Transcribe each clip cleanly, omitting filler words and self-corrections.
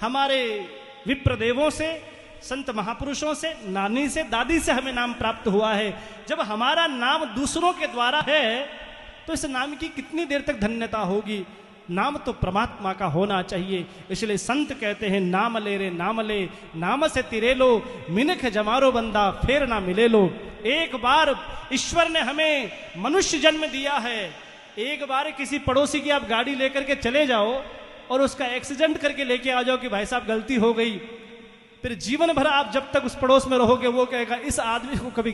हमारे विप्रदेवों से, संत महापुरुषों से, नानी से, दादी से हमें नाम प्राप्त हुआ है। जब हमारा नाम दूसरों के द्वारा है तो इस नाम की कितनी देर तक धन्यता होगी। नाम तो परमात्मा का होना चाहिए। इसलिए संत कहते हैं नाम ले रे नाम ले, नाम से तिरे लो, मिनख जमारो बंदा फिर ना मिले लो। एक बार ईश्वर ने हमें मनुष्य जन्म दिया है, एक बार किसी पड़ोसी की आप गाड़ी लेकर के चले जाओ और उसका एक्सीडेंट करके लेके आ जाओ कि भाई साहब गलती हो गई, फिर जीवन भर आप जब तक उस पड़ोस में रहोगे वो कहेगा इस आदमी को कभी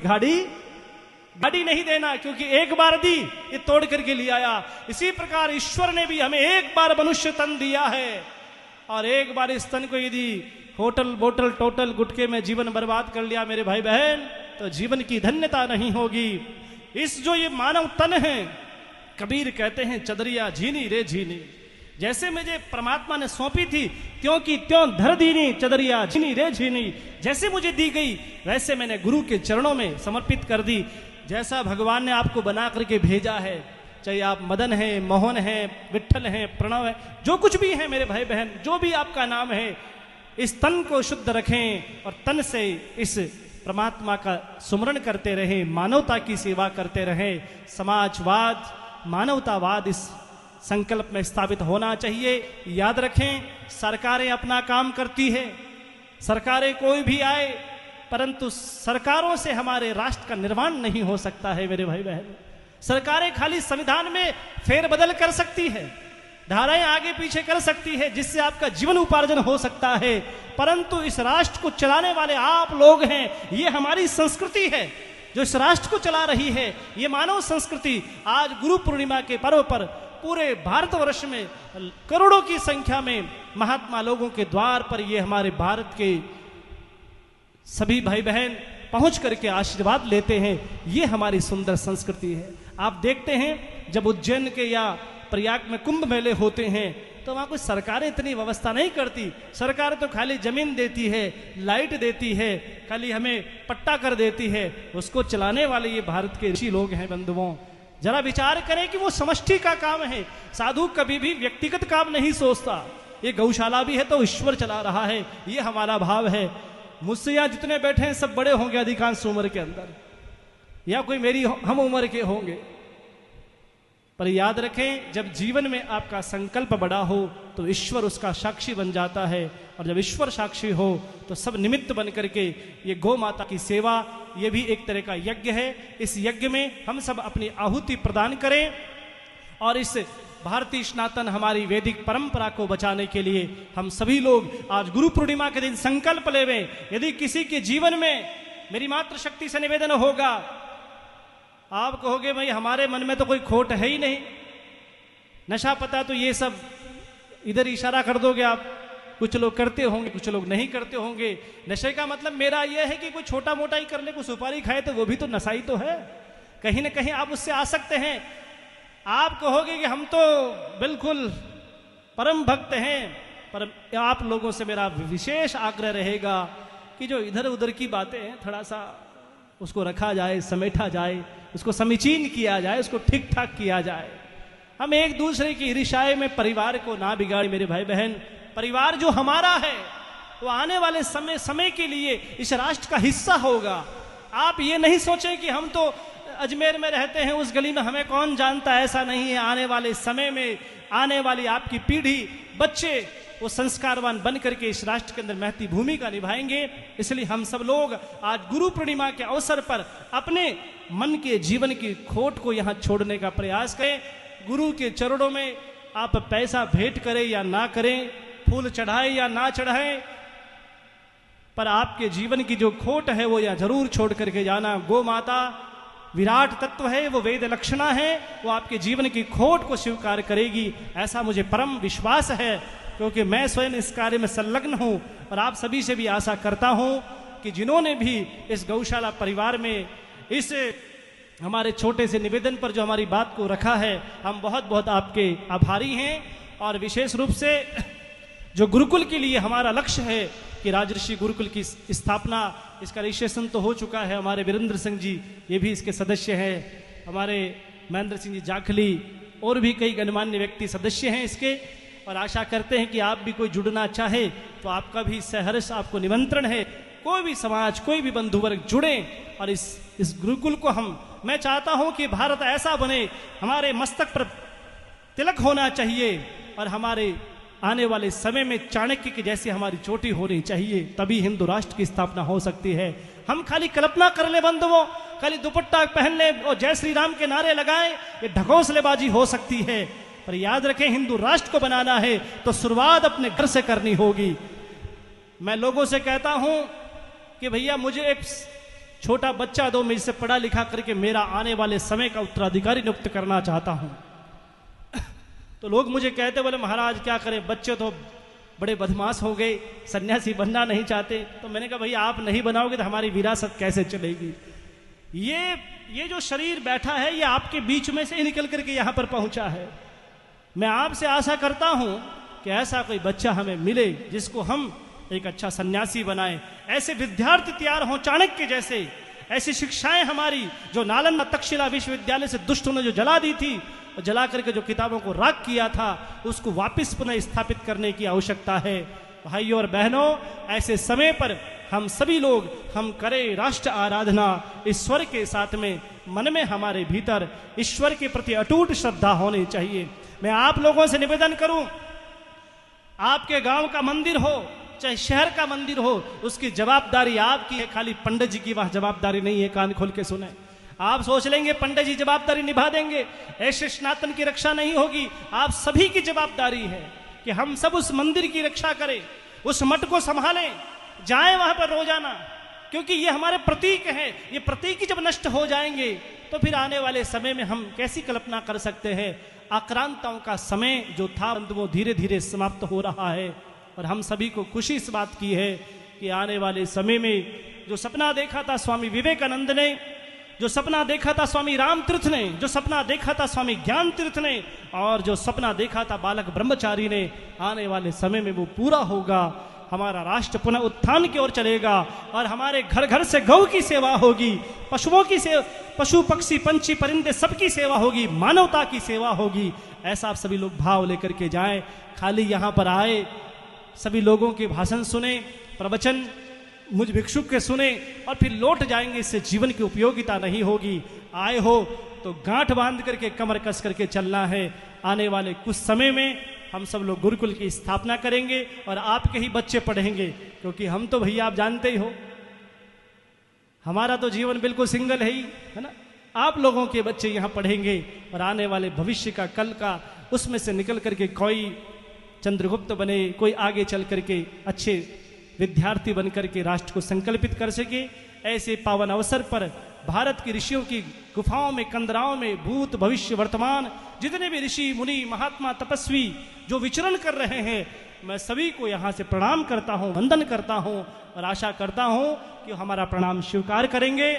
गाड़ी नहीं देना, क्योंकि एक बार दी ये तोड़ करके ले आया। इसी प्रकार ईश्वर ने भी हमें एक बार मनुष्य तन दिया है और एक बार इस तन को यदि होटल बोटल टोटल गुटके में जीवन बर्बाद कर लिया मेरे भाई बहन, तो जीवन की धन्यता नहीं होगी। इस जो ये मानव तन है, कबीर कहते हैं चदरिया झीनी रे झीनी, जैसे मुझे परमात्मा ने सौंपी थी त्यों की त्यों धर दीनी, चदरिया झीनी रे झीनी, जैसे मुझे दी गई वैसे मैंने गुरु के चरणों में समर्पित कर दी। जैसा भगवान ने आपको बना करके भेजा है, चाहे आप मदन हैं, मोहन हैं, विठ्ठल हैं, प्रणव है, जो कुछ भी है मेरे भाई बहन, जो भी आपका नाम है, इस तन को शुद्ध रखें और तन से इस परमात्मा का सुमरण करते रहें, मानवता की सेवा करते रहें। समाजवाद, मानवतावाद इस संकल्प में स्थापित होना चाहिए। याद रखें, सरकारें अपना काम करती है, सरकारें कोई भी आए, परंतु सरकारों से हमारे राष्ट्र का निर्माण नहीं हो सकता है मेरे भाई बहन। सरकारें खाली संविधान में फेरबदल कर सकती है, धाराएं आगे पीछे कर सकती है, जिससे आपका जीवन उपार्जन हो सकता है, परंतु इस राष्ट्र को चलाने वाले आप लोग हैं। ये हमारी संस्कृति है जो इस राष्ट्र को चला रही है, ये मानव संस्कृति। आज गुरु पूर्णिमा के पर्व पर पूरे भारतवर्ष में करोड़ों की संख्या में महात्मा लोगों के द्वार पर ये हमारे भारत के सभी भाई बहन पहुंच करके आशीर्वाद लेते हैं। ये हमारी सुंदर संस्कृति है। आप देखते हैं जब उज्जैन के या प्रयाग में कुंभ मेले होते हैं तो वहां कोई सरकारें इतनी व्यवस्था नहीं करती। सरकार तो खाली जमीन देती है, लाइट देती है, खाली हमें पट्टा कर देती है। उसको चलाने वाले ये भारत के ऋषि लोग हैं बंधुओं। जरा विचार करें कि वो समष्टि का काम है। साधु कभी भी व्यक्तिगत काम नहीं सोचता। ये गौशाला भी है तो ईश्वर चला रहा है, ये हमारा भाव है। मुझसे यहाँ जितने बैठे हैं सब बड़े होंगे अधिकांश उम्र के अंदर, या कोई मेरी हम उम्र के होंगे, पर याद रखें जब जीवन में आपका संकल्प बड़ा हो तो ईश्वर उसका साक्षी बन जाता है, और जब ईश्वर साक्षी हो तो सब निमित्त बन करके ये गौ माता की सेवा, ये भी एक तरह का यज्ञ है। इस यज्ञ में हम सब अपनी आहुति प्रदान करें और इस भारतीय सनातन हमारी वैदिक परंपरा को बचाने के लिए हम सभी लोग आज गुरु पूर्णिमा के दिन संकल्प लेवें। यदि किसी के जीवन में, मेरी मातृशक्ति से निवेदन होगा, आप कहोगे भाई हमारे मन में तो कोई खोट है ही नहीं, नशा पता तो ये सब इधर इशारा कर दोगे आप, कुछ लोग करते होंगे कुछ लोग नहीं करते होंगे। नशे का मतलब मेरा यह है कि कोई छोटा मोटा ही कर ले, कोई सुपारी खाए तो वो भी तो नशा ही तो है, कहीं ना कहीं आप उससे आ सकते हैं। आप कहोगे कि हम तो बिल्कुल परम भक्त हैं, पर आप लोगों से मेरा विशेष आग्रह रहेगा कि जो इधर उधर की बातें हैं थोड़ा सा उसको रखा जाए, समेटा जाए, उसको समीचीन किया जाए, उसको ठीक ठाक किया जाए। हम एक दूसरे की ईर्ष्याएं में परिवार को ना बिगाड़े मेरे भाई बहन। परिवार जो हमारा है वो आने वाले समय के लिए इस राष्ट्र का हिस्सा होगा। आप ये नहीं सोचें कि हम तो अजमेर में रहते हैं, उस गली में हमें कौन जानता है, ऐसा नहीं है। आने वाले समय में आने वाली आपकी पीढ़ी, बच्चे वो संस्कारवान बन करके इस राष्ट्र के अंदर महती भूमिका निभाएंगे। इसलिए हम सब लोग आज गुरु पूर्णिमा के अवसर पर अपने मन के जीवन की खोट को यहाँ छोड़ने का प्रयास करें। गुरु के चरणों में आप पैसा भेंट करें या ना करें, फूल चढ़ाएं या ना चढ़ाएं, पर आपके जीवन की जो खोट है वो यहाँ जरूर छोड़ करके जाना। गौ माता विराट तत्व है, वो वेद लक्षणा है, वो आपके जीवन की खोट को स्वीकार करेगी, ऐसा मुझे परम विश्वास है, क्योंकि मैं स्वयं इस कार्य में संलग्न हूं। और आप सभी से भी आशा करता हूं कि जिन्होंने भी इस गौशाला परिवार में इस हमारे छोटे से निवेदन पर जो हमारी बात को रखा है, हम बहुत बहुत आपके आभारी हैं। और विशेष रूप से जो गुरुकुल के लिए हमारा लक्ष्य है कि राजऋषि गुरुकुल की स्थापना, इसका रजिस्ट्रेशन तो हो चुका है। हमारे वीरेंद्र सिंह जी ये भी इसके सदस्य हैं, हमारे महेंद्र सिंह जी जाखली और भी कई गणमान्य व्यक्ति सदस्य हैं इसके। और आशा करते हैं कि आप भी कोई जुड़ना चाहे तो आपका भी सहर्ष आपको निमंत्रण है। कोई भी समाज, कोई भी बंधु वर्ग जुड़े और इस गुरुकुल को मैं चाहता हूं कि भारत ऐसा बने, हमारे मस्तक पर तिलक होना चाहिए और हमारे आने वाले समय में चाणक्य की जैसी हमारी चोटी होनी चाहिए, तभी हिंदू राष्ट्र की स्थापना हो सकती है। हम खाली कल्पना कर ले बंधुओं, खाली दुपट्टा पहन ले और जय श्री राम के नारे लगाएं, ये ढकोसलेबाजी हो सकती है। पर याद रखें, हिंदू राष्ट्र को बनाना है तो शुरुआत अपने घर से करनी होगी। मैं लोगों से कहता हूं कि भैया मुझे एक छोटा बच्चा दो, मैं इसे पढ़ा लिखा करके मेरा आने वाले समय का उत्तराधिकारी नियुक्त करना चाहता हूं। तो लोग मुझे कहते बोले महाराज क्या करें, बच्चे तो बड़े बदमाश हो गए, सन्यासी बनना नहीं चाहते। तो मैंने कहा भैया आप नहीं बनाओगे तो हमारी विरासत कैसे चलेगी। ये जो शरीर बैठा है ये आपके बीच में से ही निकल करके यहां पर पहुंचा है। मैं आपसे आशा करता हूं कि ऐसा कोई बच्चा हमें मिले जिसको हम एक अच्छा सन्यासी बनाएं, ऐसे विद्यार्थी तैयार हों चाणक्य जैसे, ऐसी शिक्षाएं हमारी जो नालंदा तक्षशिला विश्वविद्यालय से दुष्टों ने जो जला दी थी और जला करके जो किताबों को राख किया था उसको वापस पुनः स्थापित करने की आवश्यकता है। भाइयों और बहनों, ऐसे समय पर हम सभी लोग हम करें राष्ट्र आराधना ईश्वर के साथ में, मन में हमारे भीतर ईश्वर के प्रति अटूट श्रद्धा होनी चाहिए। मैं आप लोगों से निवेदन करूं, आपके गांव का मंदिर हो चाहे शहर का मंदिर हो, उसकी जवाबदारी आपकी है, खाली पंडित जी की वहां जवाबदारी नहीं है। कान खोल के सुने, आप सोच लेंगे पंडित जी जवाबदारी निभा देंगे, ऐसे सनातन की रक्षा नहीं होगी। आप सभी की जवाबदारी है कि हम सब उस मंदिर की रक्षा करें, उस मठ को संभालें, जाएं वहां पर रोजाना, क्योंकि ये हमारे प्रतीक हैं। ये प्रतीक जब नष्ट हो जाएंगे तो फिर आने वाले समय में हम कैसी कल्पना कर सकते हैं। आक्रांताओं का समय जो था वो धीरे धीरे समाप्त हो रहा है और हम सभी को खुशी इस बात की है कि आने वाले समय में जो सपना देखा था स्वामी विवेकानंद ने, जो सपना देखा था स्वामी राम तीर्थ ने, जो सपना देखा था स्वामी ज्ञान तीर्थ ने और जो सपना देखा था बालक ब्रह्मचारी ने, आने वाले समय में वो पूरा होगा। हमारा राष्ट्र पुनः उत्थान की ओर चलेगा और हमारे घर घर से गौ की सेवा होगी, पशुओं की सेवा, पशु पक्षी पंछी परिंदे सबकी सेवा होगी, मानवता की सेवा होगी। ऐसा आप सभी लोग भाव लेकर के जाएं। खाली यहाँ पर आए, सभी लोगों के भाषण सुने, प्रवचन मुझ भिक्षुक के सुने और फिर लौट जाएंगे, इससे जीवन की उपयोगिता नहीं होगी। आए हो तो गांठ बांध करके कमर कस करके चलना है। आने वाले कुछ समय में हम सब लोग गुरुकुल की स्थापना करेंगे और आपके ही बच्चे पढ़ेंगे, क्योंकि हम तो भैया आप जानते ही हो हमारा तो जीवन बिल्कुल सिंगल है ना। आप लोगों के बच्चे यहाँ पढ़ेंगे और आने वाले भविष्य का, कल का, उसमें से निकल करके कोई चंद्रगुप्त बने, कोई आगे चल करके अच्छे विद्यार्थी बन करके राष्ट्र को संकल्पित कर सके। ऐसे पावन अवसर पर भारत की ऋषियों की गुफाओं में, कंदराओं में भूत भविष्य वर्तमान जितने भी ऋषि मुनि महात्मा तपस्वी जो विचरण कर रहे हैं, मैं सभी को यहाँ से प्रणाम करता हूँ, वंदन करता हूँ और आशा करता हूँ कि हमारा प्रणाम स्वीकार करेंगे।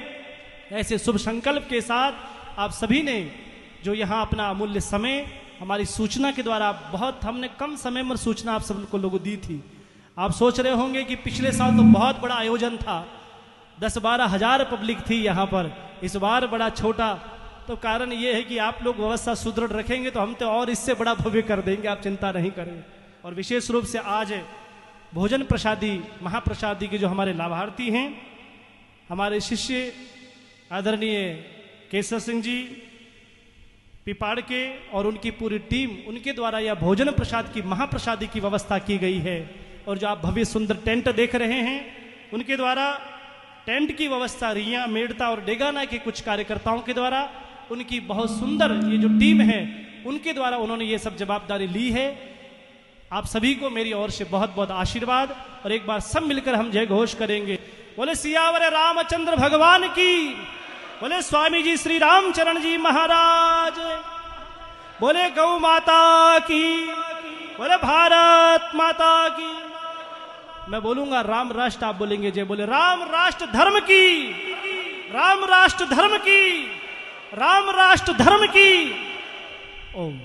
ऐसे शुभ संकल्प के साथ आप सभी ने जो यहाँ अपना अमूल्य समय हमारी सूचना के द्वारा, बहुत हमने कम समय में सूचना आप सब लोगों दी थी। आप सोच रहे होंगे कि पिछले साल तो बहुत बड़ा आयोजन था, 10-12 हजार पब्लिक थी यहाँ पर, इस बार बड़ा छोटा। तो कारण ये है कि आप लोग व्यवस्था सुदृढ़ रखेंगे तो हम तो और इससे बड़ा भव्य कर देंगे, आप चिंता नहीं करें। और विशेष रूप से आज भोजन प्रसादी, महाप्रसादी के जो हमारे लाभार्थी हैं, हमारे शिष्य आदरणीय केशव सिंह जी पिपाड़ के और उनकी पूरी टीम, उनके द्वारा यह भोजन प्रसाद की, महाप्रसादी की व्यवस्था की गई है। और जो आप भव्य सुंदर टेंट देख रहे हैं, उनके द्वारा टेंट की व्यवस्था रिया, मेड़ता और डेगाना के कुछ कार्यकर्ताओं के द्वारा, उनकी बहुत सुंदर ये जो टीम है उनके द्वारा उन्होंने ये सब जवाबदारी ली है। आप सभी को मेरी ओर से बहुत बहुत आशीर्वाद। और एक बार सब मिलकर हम जय घोष करेंगे, बोले सियावर रामचंद्र भगवान की, बोले स्वामी जी श्री रामचरण जी महाराज, बोले गौ माता की, बोले भारत माता की। मैं बोलूंगा राम राष्ट्र, आप बोलेंगे जय। बोले राम राष्ट्र धर्म की, राम राष्ट्र धर्म की, राम राष्ट्र धर्म की। ओम।